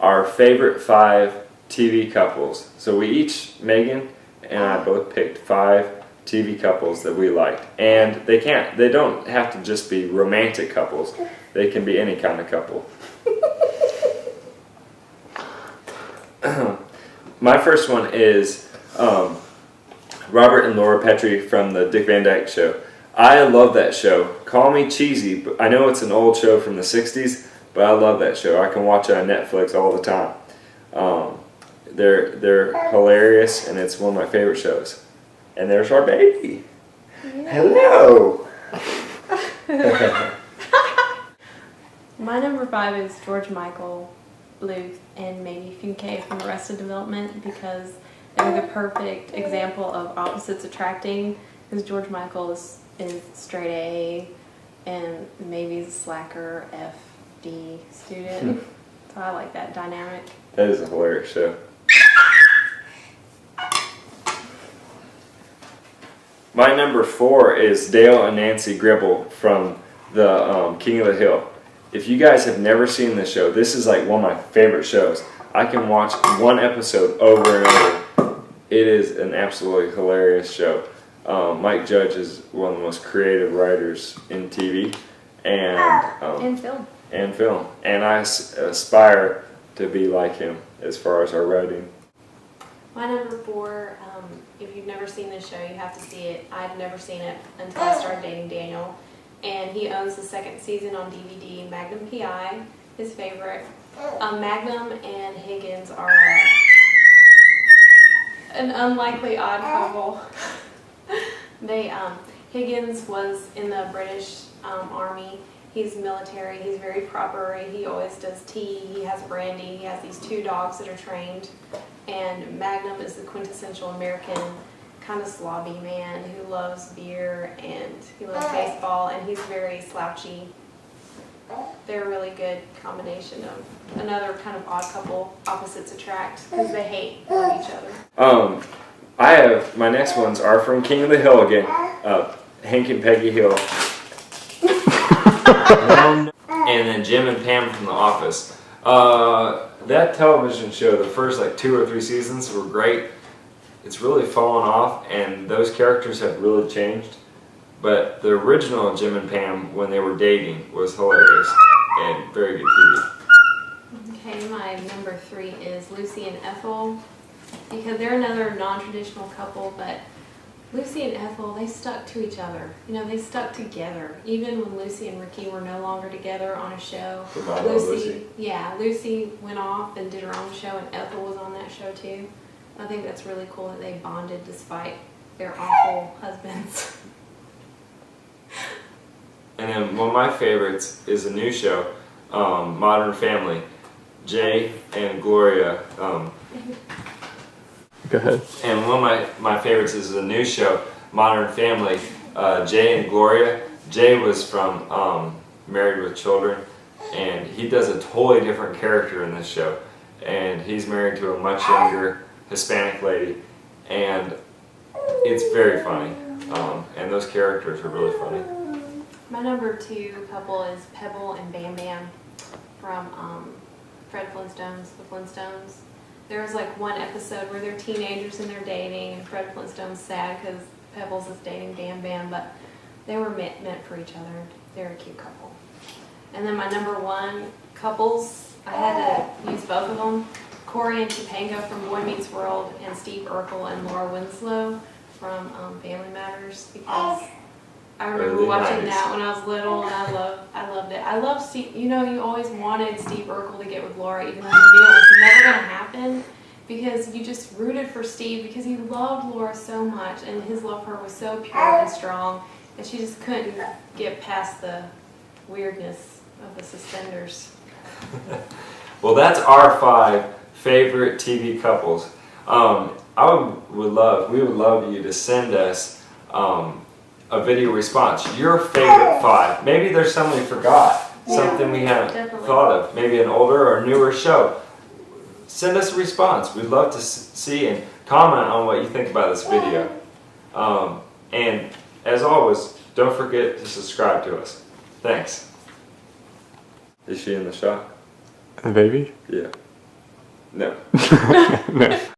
our favorite 5 TV couples. So we each, Megan and I both picked 5 TV couples that we liked. And they don't have to just be romantic couples. They can be any kind of couple. My first one is Robert and Laura Petrie from the Dick Van Dyke Show. I love that show. Call me cheesy, but I know it's an old show from the 60s, but I love that show. I can watch it on Netflix all the time. They're hilarious, and it's one of my favorite shows. And there's our baby. Yeah. Hello. My number 5 is George Michael, Bluth, and maybe Finke from Arrested Development, because they're the perfect example of opposites attracting. Because George Michael is straight A, and maybe a slacker FD student. So I like that dynamic. That is a hilarious show. My number 4 is Dale and Nancy Gribble from the King of the Hill. If you guys have never seen this show, this is like one of my favorite shows. I can watch one episode over and over. It is an absolutely hilarious show. Mike Judge is one of the most creative writers in TV and film. And I aspire to be like him as far as our writing. My number 4, if you've never seen this show, you have to see it. I'd never seen it until I started dating Daniel. And he owns the 2nd season on DVD, Magnum P.I., his favorite. Magnum and Higgins are an unlikely odd couple. Higgins was in the British Army. He's military. He's very proper. He always does tea. He has brandy. He has these 2 dogs that are trained. And Magnum is the quintessential American kind of slobby man who loves beer and he loves baseball, and he's very slouchy. They're a really good combination of another kind of odd couple, opposites attract, because they hate each other. I have, my next ones are from King of the Hill again, Hank and Peggy Hill. And then Jim and Pam from The Office. That television show, the first like 2 or 3 seasons were great. It's really fallen off, and those characters have really changed. But the original Jim and Pam, when they were dating, was hilarious and very good TV. Okay, my number 3 is Lucy and Ethel, because they're another non-traditional couple, but Lucy and Ethel, they stuck to each other. You know, they stuck together. Even when Lucy and Ricky were no longer together on a show. Lucy went off and did her own show, and Ethel was on that show too. I think that's really cool that they bonded despite their awful husbands. And then one of my favorites is a new show, Modern Family. Jay and Gloria. Go ahead. And one of my favorites is a new show, Modern Family. Jay and Gloria. Jay was from Married with Children, and he does a totally different character in this show. And he's married to a much younger Hispanic lady, and it's very funny. And those characters are really funny. My number 2 couple is Pebble and Bam Bam from Fred Flintstone's The Flintstones. There was like one episode where they're teenagers and they're dating, and Fred Flintstone's sad because Pebbles is dating Bam Bam, but they were meant for each other. They're a cute couple. And then my number 1 couples, I had to use both of them. Corey and Topanga from Boy Meets World, and Steve Urkel and Laura Winslow from Family Matters, because I remember watching that when I was little, and I loved it. I love Steve. You know, you always wanted Steve Urkel to get with Laura, even though you knew it was never going to happen, because you just rooted for Steve because he loved Laura so much, and his love for her was so pure and strong, and she just couldn't get past the weirdness of the suspenders. Well, that's our 5 favorite TV couples. We would love you to send us a video response. Your favorite 5. Maybe there's something we forgot, something we haven't thought of. Maybe an older or newer show. Send us a response. We'd love to see and comment on what you think about this video. And as always, don't forget to subscribe to us. Thanks. Is she in the shot? The baby? Yeah. No. No.